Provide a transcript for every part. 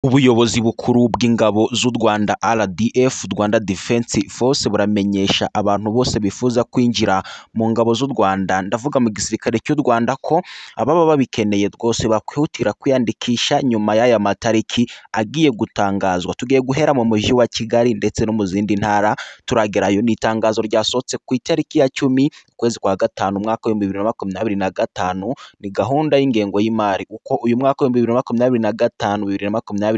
Ubuyobozi bukuru bw'ingabo z'u Rwanda RDF, Rwanda Defense Force, buramenyesha abantu bose bifuza kwinjira mu ngabo z'u Rwanda, ndavuga mu gisirikare cy'u Rwanda, ko ababa babikeneye rwose bakwihutira kwiyandikisha nyuma y'aya matariki agiye gutangazwa. Tugiye guhera mu mujyi wa Kigali ndetse no mu zindi ntara turagerayo. Ni itangazo ryasohotse ku itariki ya 10 ukwezi kwa gatanu umwaka wa 2025. Ni gahunda y'ingengo y'imari uko uyu mwaka wa 2025-2026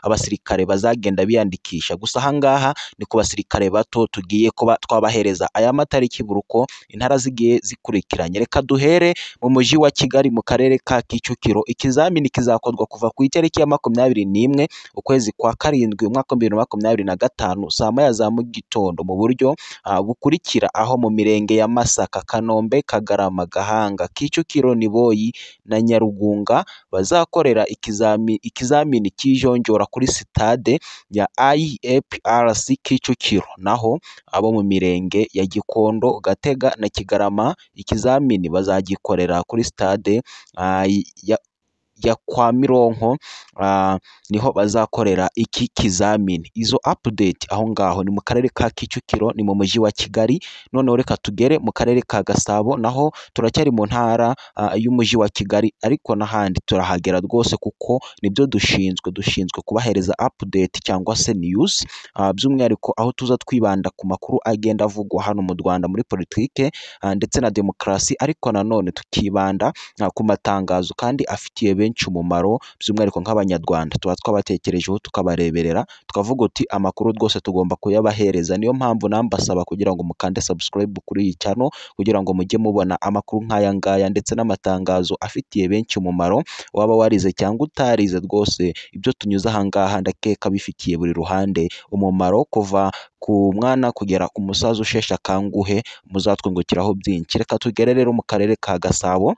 abasirikare bazagenda biyandikisha. Gusa ahangaha ni ku basirikare bato tugiye kuba twabahereza aya matariki buri uko intara zigiye zikurikiranye. Reka duhere mu mujyi wa Kigali mu karere ka Kicukiro. Ikizamini kizakorwa kuva ku itariki ya 21 ukwezi kwa karindwi umwaka wa 2025 saa moya za mu gitondo mu buryo bukurikira, aho mu mirenge ya Masaka, Kanombe, Kagarama, Gahanga, Kicukiro, Niboyi na Nyarugunga bazakorera ikizamini cy'ijonjora kuri sitade ya IEPRC Kicukiro. Naho abo mu mirenge ya Gikondo, Gatega na Kigarama ikizamini bazagikorera kuri stade ya kwa Mironko, niho bazakorera iki kizamini. Izo update aho ngaho ni mu karere ka Kicukiro, ni mu mujyi wa Kigali. Noneho reka tugere mu karere ka Gasabo, naho turacyari mu ntara y'umujyi wa Kigali, ariko n'ahandi turahagera rwose kuko nibyo dushinzwe kubahereza update cyangwa se news, by'umwihariko aho tuza twibanda ku makuru agenda avugwa hano mu Rwanda muri politike ndetse na demokarasi, ariko nanone tukibanda ku matangazo kandi afitiye benshi umumaro, by'umwihariko nk'abanyarwanda tuba twabatekerejeho tukabareberera, tukavuga uti amakuru rwose tugomba kuyabahereza. Niyo mpamvu nambasaba kugira ngo mukande subscribe kuri iyi channel kugira ngo mujye mubona amakuru nk'aya ngaya ndetse n'amatangazo afitiye benshi umumaro. Waba warize cyangwa utarize, rwose ibyo tunyuze ahangaha ndakeka bifitiye buri ruhande umumaro, kuva ku mwana kugera ku musaza usheshe akanguhe muzatwungukiraho byinshi. Reka tugere rero mu karere ka Gasabo,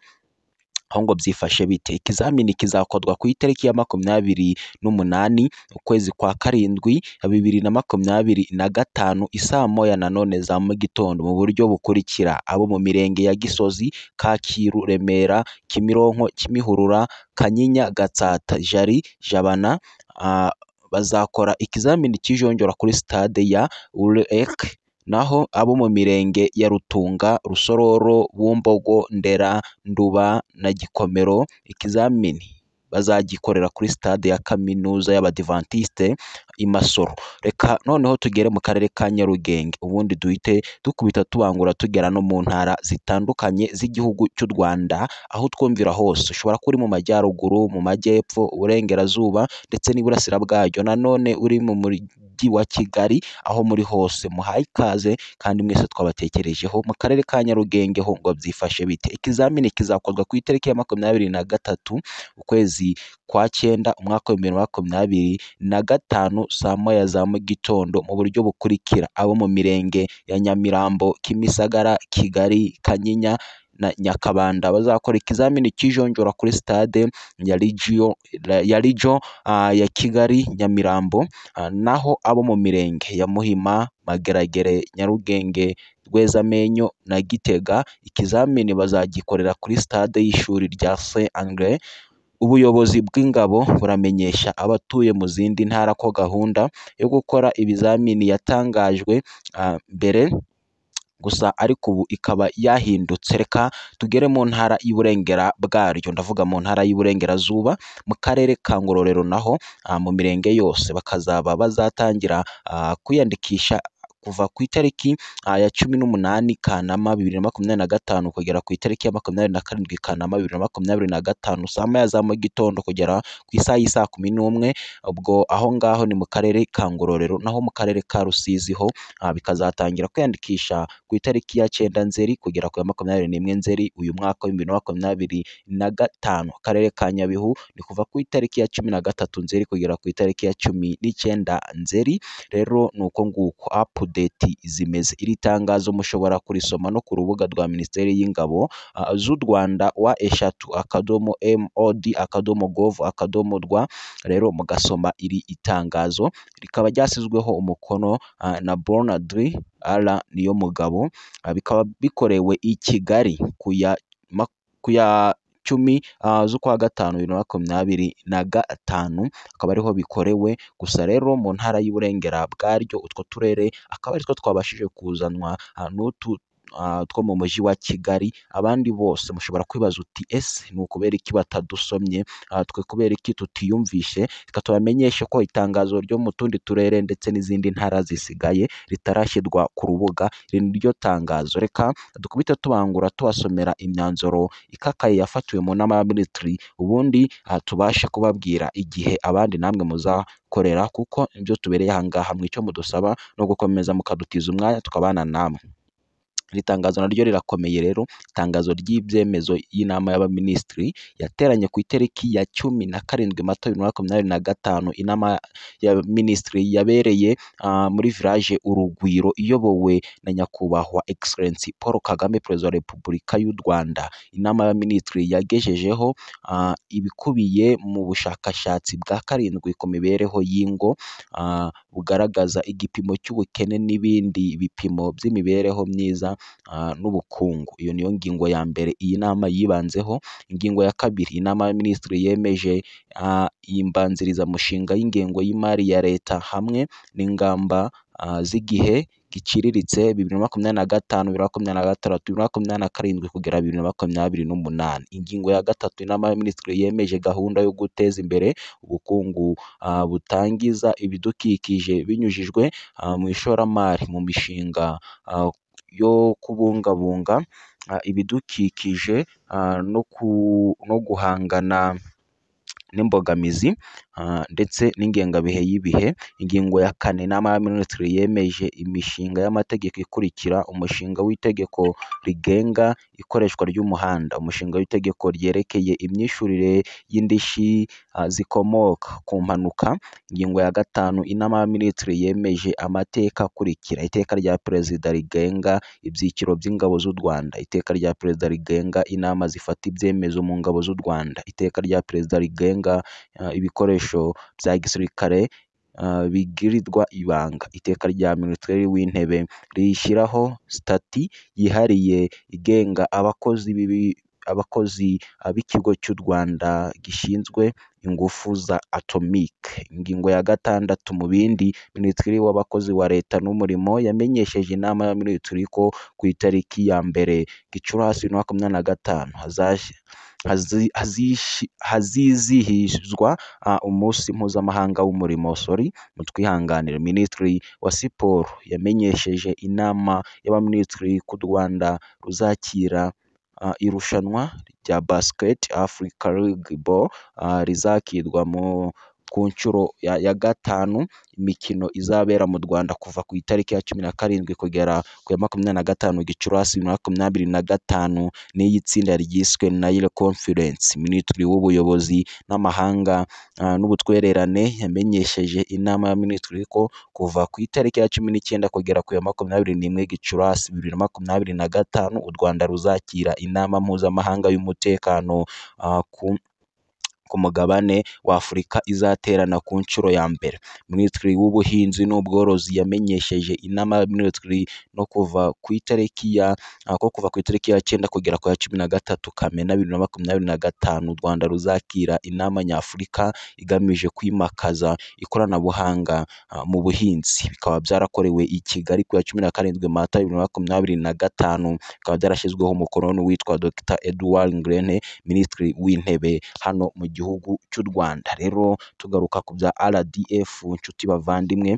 aho ngo byifashe bite. Ikizamini kizakorwa ku itariki ya 28 ukwezi kwa karindwi 2025 isaa moya nanone za mu gitondo mu buryo bukurikira, abo mu mirenge ya Gisozi, Kacyiru, Remera, Kimironko, Kimihurura, Kanyinya, Gatsata, Jari, Jabana bazakora ikizamini cy'ijonjora kuri stade ya UREC. Naho abo mu mirenge ya Rutunga, Rusororo, Bumbogo, Ndera, Nduba na Gikomero ikizamini bazagikorera kuri stade ya Kaminuza y'Abadivantiste i Masoro. Reka noneho tugere mu karere ka Nyarugenge, ubundi duhite dukubita tubangura tugera no mu ntara zitandukanye z'igihugu cy'u Rwanda, aho twumvira hose. Ushobora kuri mu majyaruguru, mu majyepfo, uburengerazuba ndetse n'iburasira bwaryo. Nanone uri mu mujyi wa Kigali, aho muri hose muhaye ikaze kandi mwese twabatekerejeho. Mu karere ka Nyarugenge ho ngo byifashe bite. Ikizamini kizakorwa ku itariki ya 23 ukwezi kwa 9 umwaka wa 2025 saa moya za mu gitondo mu buryo bukurikira, abo mu mirenge ya Nyamirambo, Kimisagara, Kigali, Kanyinya na Nyakabanda bazakora ikizamini cy'ijonjora kuri stade ya Region ya Kigali, Nyamirambo. Naho abo mu mirenge ya Muhima, Mageragere, Nyarugenge, Rwezamenyo na Gitega ikizamini bazagikorera kuri stade y'ishuri rya Saint Andre. Ubuyobozi bw'ingabo buramenyesha abatuye mu zindi ntara ko gahunda yo gukora ibizamini yatangajwe mbere, gusa ariko ubu ikaba yahindutse. Reka tugere mu ntara y'Iburengera bwaryo, ndavuga mu ntara y'Iburengerazuba, mu karere ka Ngororero. Naho mu mirenge yose bakazaba bazatangira kwiyandikisha kuva ku itariki ya 18 Kanama 2025 kugera ku itariki ya 27 Kanama 2025 saa moya za mu gitondo kugera ku isaha y'isa 11. Ubwo aho ngaho ni mu karere ka Ngororero. Naho mu karere ka Rusizi ho bikazatangira kwiyandikisha ku itariki ya 9 Nzeri kugera ku ya 21 Nzeri uyu mwaka wa 2025. Akarere ka Nyabihu ni kuva ku itariki ya 13 Nzeri kugera ku itariki ya 19 Nzeri. Rero nuko nguko update zimeze. Iri tangazo mushobora kurisoma no ku rubuga rwa Minisiteri y'Ingabo z'u Rwanda wa#mod.gov.rw. Rero mugasoma iri itangazo, rikaba ryasizweho umukono na Bernard R Niyomugabo, bikaba bikorewe i Kigali ku ya 10 z'ukwa gatanu 2025 akaba ariho bikorewe. Gusa rero mu ntara y'Iburengera bwaryo utwo turere akaba ari two twabashije kuzanwa n'utu two mu mujyi wa Kigali. Abandi bose mushobora kwibaza uti ese ni ukubera iki batadusomye, twe kubera iki tutiyumvishe? Reka tubamenyeshe ko itangazo ryo mu tundi turere ndetse n'izindi ntara zisigaye ritarashyirwa ku rubuga. Iri ni ryo tangazo, reka dukubite tubangura tubasomera imyanzuro ikakaye yafatiwe mu nama y'abaminisitiri, ubundi tubashe kubabwira igihe abandi namwe muzakorera, kuko ibyo tubereye aha ngaha mwe icyo mudusaba no gukomeza mukadutiza umwanya tukabana namwe. Iri tangazo naryo rirakomeye rero, itangazo ry'ibyemezo y'inama y'abaminisitiri yateranye ku itariki ya 17 Mata 2025. Inama y'abaminisitiri yabereye muri village Urugwiro iyobowe na nyakubahwa Excellency Paul Kagame, Perezida wa Repubulika y'u Rwanda. Inama y'abaminisitiri yagejejeho ibikubiye mu bushakashatsi bwa 7 ku mibereho y'ingo bugaragaza igipimo cy'ubukene n'ibindi bipimo by'imibereho myiza n'ubukungu. Iyo niyo ngingo ya mbere iyi nama yibanzeho. Ingingo ya kabiri, inama y'abaminisitiri yemeje imbanzirizamushinga y'ingengo y'imari ya leta hamwe n'ingamba z'igihe giciriritse 2025, 2026, 2027 kugera 2028. Ingingo ya gatatu, inama y'abaminisitiri yemeje gahunda yo guteza imbere ubukungu butangiza ibidukikije binyujijwe mu ishoramari mu mishinga yo kubungabunga ibidukikije no guhangana n'imbogamizi ndetse n'ingengabihe y'ibihe. Ingingo ya kane, inama y'abaminisitiri yemeje imishinga y'amategeko ikurikira: umushinga w'itegeko rigenga ikoreshwa ry'umuhanda, umushinga w'itegeko ryerekeye imyishyurire y'indishyi zikomoka ku mpanuka. Ingingo ya gatanu, inama y'abaminisitiri yemeje amateka akurikira: iteka rya perezida rigenga ibyiciro by'ingabo z'u Rwanda, iteka rya perezida rigenga inama zifata ibyemezo mu ngabo z'u Rwanda, iteka rya perezida rigenga ibikoresho bya gisirikare bigirirwa ibanga, iteka rya minisitiri w'intebe rishyiraho sitati yihariye igenga abakozi b'ikigo cy'u Rwanda gishinzwe ingufu za atomike. Ingingo ya gatandatu, mu bindi, minisitiri w'abakozi wa leta n'umurimo yamenyesheje inama y'abaminisitiri ko ku itariki ya 1 Gicurasi 2025 hazizihizwa umunsi mpuzamahanga w'umurimo. Mutwihanganire. Minisitiri wa siporo yamenyesheje inama y'abaminisitiri ko u Rwanda ruzakira irushanwa rya Basket Africa League Ball rizakirwa ku nshuro ya 5. Imikino izabera mu Rwanda kuva ku itariki ya 17 kugera ku ya 25 Gicurasi 2025 n'iyi tsinda ryiswe Nile Conference. Minisitiri w'ubuyobozi n'amahanga n'ubutwererane yamenyesheje inama y'abaminisitiri ko kuva ku itariki ya 19 kugera ku ya 21 Gicurasi 2025 u Rwanda ruzakira inama mpuzamahanga y'umutekano ku mugabane wa Afurika izaterana ku nshuro ya mbere. Minisitiri w'ubuhinzi n'ubworozi yamenyesheje inama y'abaminisitiri no kuva ku itariki ya 9 kugera ku ya 13 Kamena 2025 u Rwanda ruzakira inama nyafurika igamije kwimakaza ikoranabuhanga mu buhinzi. Bikaba byarakorewe i Kigali ku ya 17 Mata 2025, bikaba byarashyizweho umukono n'uwitwa Dr Edouard Ngirente, minisitiri w'intebe hano mu gihugu cy'u Rwanda. Rero tugaruka ku bya RDF, inshuti bavandimwe,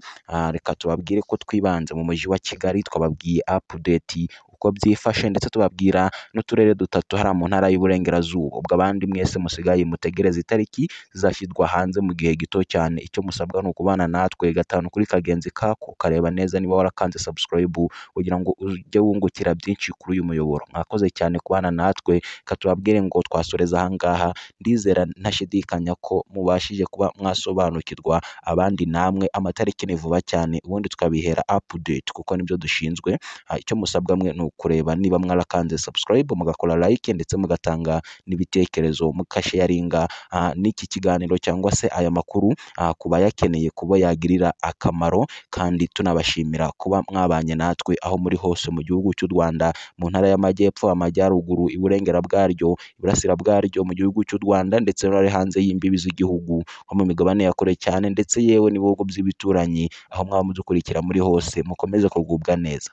reka tubabwire ko twibanze mu mujyi wa Kigali, twababwiye update uko byifashe ndetse tubabwira n'uturere dutatu hari mu ntara y'Iburengerazuba. Ubwo abandi mwese musigaye mutegereza itariki zizashyirwa hanze mu gihe gito cyane. Icyo musabwa ni ukubana natwe gatanu kuri kagenzi kako, ukareba neza niba warakanze subscribe kugira ngo ujye wungukira byinshi kuri uyu muyoboro. Mwakoze cyane kubana natwe, katubabwire ngo twasoreza aha ngaha. Ndizera ntashidikanya ko mubashije kuba mwasobanukirwa, abandi namwe amatariki ni vuba cyane, ubundi tukabihera update kuko nibyo dushinzwe. Icyo musabwa mwe ni kureba niba mwarakanze subscribe mugakora like ndetse mugatanga n'ibitekerezo mukasharinga n'iki kiganiro cyangwa se aya makuru ku bayakeneye kuba yagirira akamaro, kandi tunabashimira kuba mwabanye natwe aho muri hose mu gihugu cy'u Rwanda, mu ntara y'Amajyepfo, Amajyaruguru, Iburengera bwaryo, Iburasira bwaryo mu gihugu cy'u Rwanda, ndetse no hanze y'imbibi z'igihugu nko mu migabane ya kure cyane, ndetse yewe n'ibihugu by'ibituranyi, aho mwaba mudukurikira muri hose mukomeze kugubwa neza.